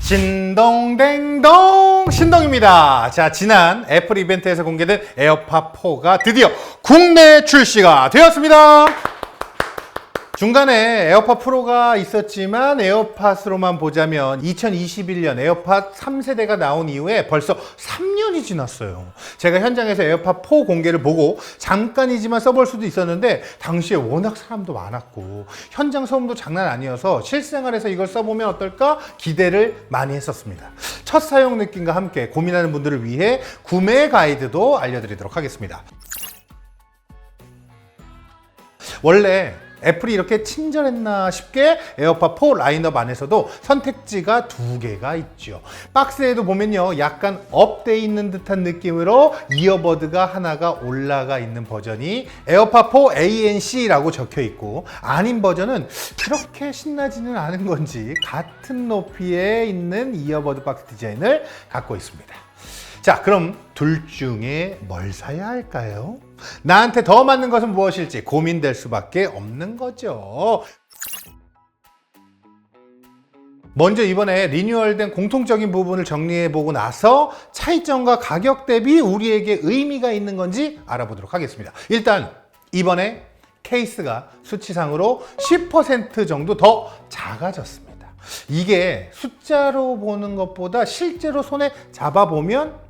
신동댕동 신동입니다. 자, 지난 애플 이벤트에서 공개된 에어팟 4가 드디어 국내 출시가 되었습니다. 중간에 에어팟 프로가 있었지만 에어팟으로만 보자면 2021년 에어팟 3세대가 나온 이후에 벌써 3년이 지났어요. 제가 현장에서 에어팟 4 공개를 보고 잠깐이지만 써볼 수도 있었는데 당시에 워낙 사람도 많았고 현장 소음도 장난 아니어서 실생활에서 이걸 써보면 어떨까 기대를 많이 했었습니다. 첫 사용 느낌과 함께 고민하는 분들을 위해 구매 가이드도 알려드리도록 하겠습니다. 원래 애플이 이렇게 친절했나 싶게 에어팟 4 라인업 안에서도 선택지가 두 개가 있죠. 박스에도 보면요, 약간 업돼 있는 듯한 느낌으로 이어버드가 하나가 올라가 있는 버전이 에어팟 4 ANC라고 적혀 있고, 아닌 버전은 그렇게 신나지는 않은 건지 같은 높이에 있는 이어버드 박스 디자인을 갖고 있습니다. 자, 그럼 둘 중에 뭘 사야 할까요? 나한테 더 맞는 것은 무엇일지 고민될 수밖에 없는 거죠. 먼저 이번에 리뉴얼된 공통적인 부분을 정리해보고 나서 차이점과 가격 대비 우리에게 의미가 있는 건지 알아보도록 하겠습니다. 일단 이번에 케이스가 수치상으로 10% 정도 더 작아졌습니다. 이게 숫자로 보는 것보다 실제로 손에 잡아보면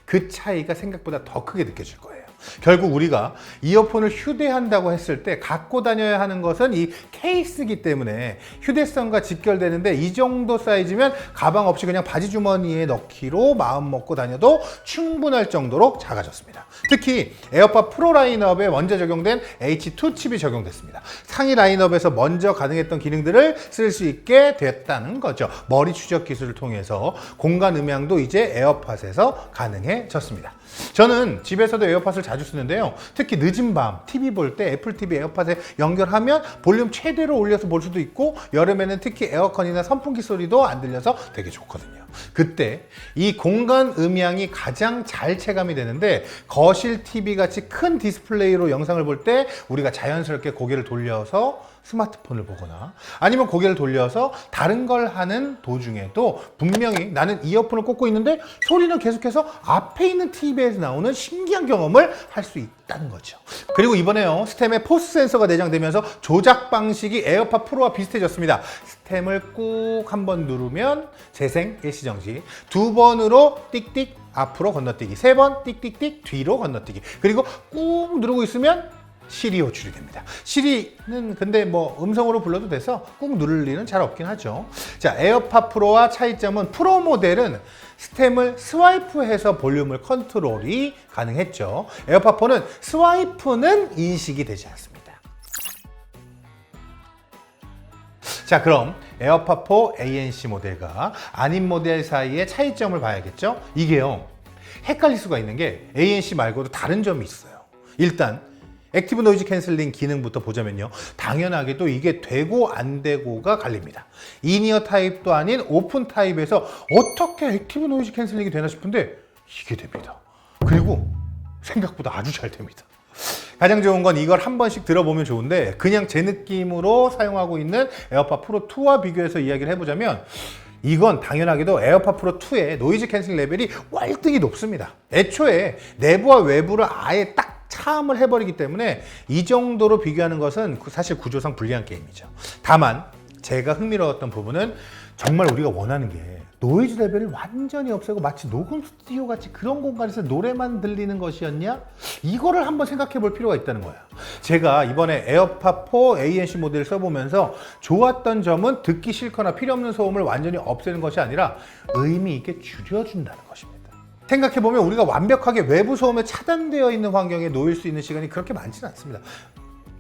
그 차이가 생각보다 더 크게 느껴질 거예요. 결국 우리가 이어폰을 휴대한다고 했을 때 갖고 다녀야 하는 것은 이 케이스이기 때문에 휴대성과 직결되는데, 이 정도 사이즈면 가방 없이 그냥 바지 주머니에 넣기로 마음 먹고 다녀도 충분할 정도로 작아졌습니다. 특히 에어팟 프로 라인업에 먼저 적용된 H2 칩이 적용됐습니다. 상위 라인업에서 먼저 가능했던 기능들을 쓸 수 있게 됐다는 거죠. 머리 추적 기술을 통해서 공간 음향도 이제 에어팟에서 가능해졌습니다. 저는 집에서도 에어팟을 자주 쓰는데요. 특히 늦은 밤 TV 볼 때 애플 TV 에어팟에 연결하면 볼륨 최대로 올려서 볼 수도 있고, 여름에는 특히 에어컨이나 선풍기 소리도 안 들려서 되게 좋거든요. 그때 이 공간 음향이 가장 잘 체감이 되는데, 거실 TV 같이 큰 디스플레이로 영상을 볼 때 우리가 자연스럽게 고개를 돌려서 스마트폰을 보거나 아니면 고개를 돌려서 다른 걸 하는 도중에도 분명히 나는 이어폰을 꽂고 있는데 소리는 계속해서 앞에 있는 TV에서 나오는 신기한 경험을 할 수 있다는 거죠. 그리고 이번에요, 스템에 포스 센서가 내장되면서 조작 방식이 에어팟 프로와 비슷해졌습니다. 스템을 꾹 한번 누르면 재생 일시정지, 두 번으로 띡띡 앞으로 건너뛰기, 세 번 띡띡띡 뒤로 건너뛰기, 그리고 꾹 누르고 있으면 시리 호출이 됩니다. 시리는 근데 뭐 음성으로 불러도 돼서 꾹 누를 일은 잘 없긴 하죠. 자, 에어팟 프로와 차이점은 프로 모델은 스템을 스와이프해서 볼륨을 컨트롤이 가능했죠. 에어팟 4는 스와이프는 인식이 되지 않습니다. 자, 그럼 에어팟 4 ANC 모델과 아닌 모델 사이의 차이점을 봐야겠죠. 이게요, 헷갈릴 수가 있는 게 ANC 말고도 다른 점이 있어요. 일단 액티브 노이즈 캔슬링 기능부터 보자면요, 당연하게도 이게 되고 안 되고가 갈립니다. 인이어 타입도 아닌 오픈 타입에서 어떻게 액티브 노이즈 캔슬링이 되나 싶은데 이게 됩니다. 그리고 생각보다 아주 잘 됩니다. 가장 좋은 건 이걸 한 번씩 들어보면 좋은데, 그냥 제 느낌으로 사용하고 있는 에어팟 프로 2와 비교해서 이야기를 해보자면, 이건 당연하게도 에어팟 프로 2의 노이즈 캔슬링 레벨이 월등히 높습니다. 애초에 내부와 외부를 아예 딱 차음을 해버리기 때문에 이 정도로 비교하는 것은 사실 구조상 불리한 게임이죠. 다만 제가 흥미로웠던 부분은 정말 우리가 원하는 게 노이즈 레벨을 완전히 없애고 마치 녹음 스튜디오 같이 그런 공간에서 노래만 들리는 것이었냐? 이거를 한번 생각해 볼 필요가 있다는 거야. 제가 이번에 에어팟 4 ANC 모델을 써보면서 좋았던 점은 듣기 싫거나 필요 없는 소음을 완전히 없애는 것이 아니라 의미 있게 줄여준다는 것입니다. 생각해보면 우리가 완벽하게 외부 소음에 차단되어 있는 환경에 놓일 수 있는 시간이 그렇게 많지는 않습니다.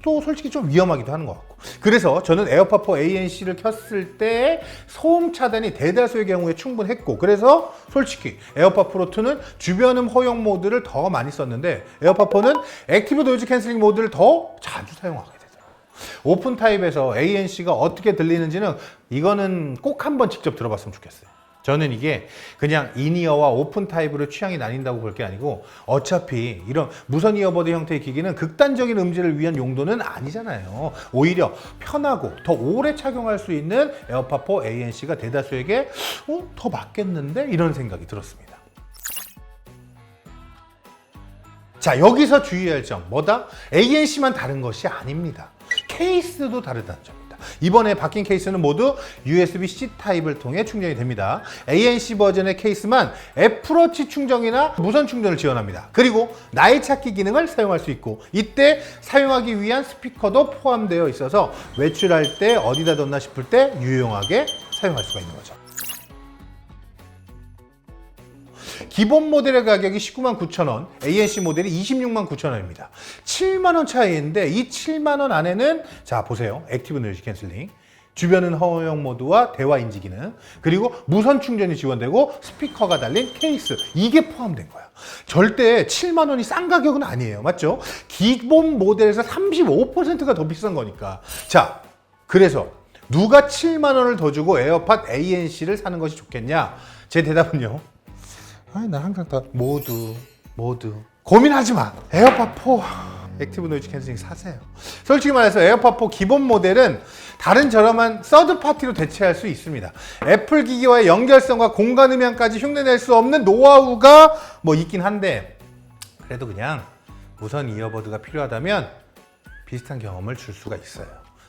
또 솔직히 좀 위험하기도 하는 것 같고. 그래서 저는 에어팟 4 ANC를 켰을 때 소음 차단이 대다수의 경우에 충분했고, 그래서 솔직히 에어팟 프로 2는 주변음 허용 모드를 더 많이 썼는데 에어팟 4는 액티브 노이즈 캔슬링 모드를 더 자주 사용하게 되더라고요. 오픈 타입에서 ANC가 어떻게 들리는지는 이거는 꼭 한번 직접 들어봤으면 좋겠어요. 저는 이게 그냥 인이어와 오픈 타입으로 취향이 나뉜다고 볼 게 아니고 어차피 이런 무선 이어버드 형태의 기기는 극단적인 음질을 위한 용도는 아니잖아요. 오히려 편하고 더 오래 착용할 수 있는 에어팟 4 ANC가 대다수에게 더 맞겠는데? 이런 생각이 들었습니다. 자, 여기서 주의해야 할 점 뭐다? ANC만 다른 것이 아닙니다. 케이스도 다르다는 점입니다. 이번에 바뀐 케이스는 모두 USB-C 타입을 통해 충전이 됩니다. ANC 버전의 케이스만 애플워치 충전이나 무선 충전을 지원합니다. 그리고 나이 찾기 기능을 사용할 수 있고 이때 사용하기 위한 스피커도 포함되어 있어서 외출할 때 어디다 뒀나 싶을 때 유용하게 사용할 수가 있는 거죠. 기본 모델의 가격이 199,000원, ANC 모델이 269,000원입니다. 7만원 차이인데 이 7만원 안에는 자 보세요. 액티브 노이즈 캔슬링, 주변은 허용 모드와 대화 인지 기능, 그리고 무선 충전이 지원되고 스피커가 달린 케이스, 이게 포함된 거야. 절대 7만원이 싼 가격은 아니에요. 맞죠? 기본 모델에서 35%가 더 비싼 거니까. 자, 그래서 누가 7만원을 더 주고 에어팟 ANC를 사는 것이 좋겠냐? 제 대답은요. 나 항상 다 모두 고민하지 마. 에어팟 4 액티브 노이즈 캔슬링 사세요. 솔직히 말해서 에어팟 4 기본 모델은 다른 저렴한 서드 파티로 대체할 수 있습니다. 애플 기기와의 연결성과 공간 음향까지 흉내낼 수 없는 노하우가 뭐 있긴 한데 그래도 그냥 무선 이어버드가 필요하다면 비슷한 경험을 줄 수가 있어요.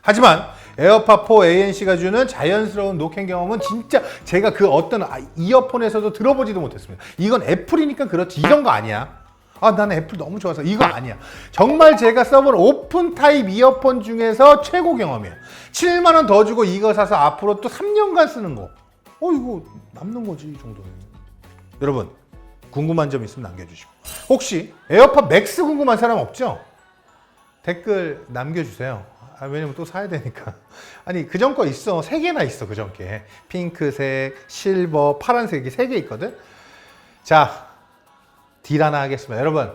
하지만 에어팟 4 ANC가 주는 자연스러운 노캔 경험은 진짜 제가 그 어떤 이어폰에서도 들어보지도 못했습니다. 이건 애플이니까 그렇지 이런 거 아니야. 나는 애플 너무 좋아서 이거 아니야. 정말 제가 써본 오픈 타입 이어폰 중에서 최고 경험이에요. 7만원 더 주고 이거 사서 앞으로 또 3년간 쓰는 거. 이거 남는 거지 이 정도는. 여러분 궁금한 점 있으면 남겨주시고 혹시 에어팟 맥스 궁금한 사람 없죠? 댓글 남겨주세요. 왜냐면 또 사야 되니까. 아니 그전 거 있어. 3개나 있어 그전 게. 핑크색, 실버, 파란색이 3개 있거든. 자, 딜 하나 하겠습니다. 여러분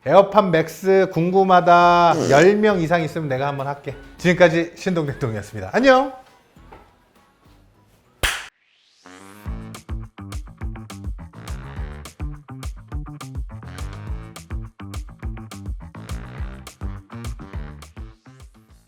에어팟 맥스 궁금하다 10명 이상 있으면 내가 한번 할게. 지금까지 신동댕동이었습니다. 안녕.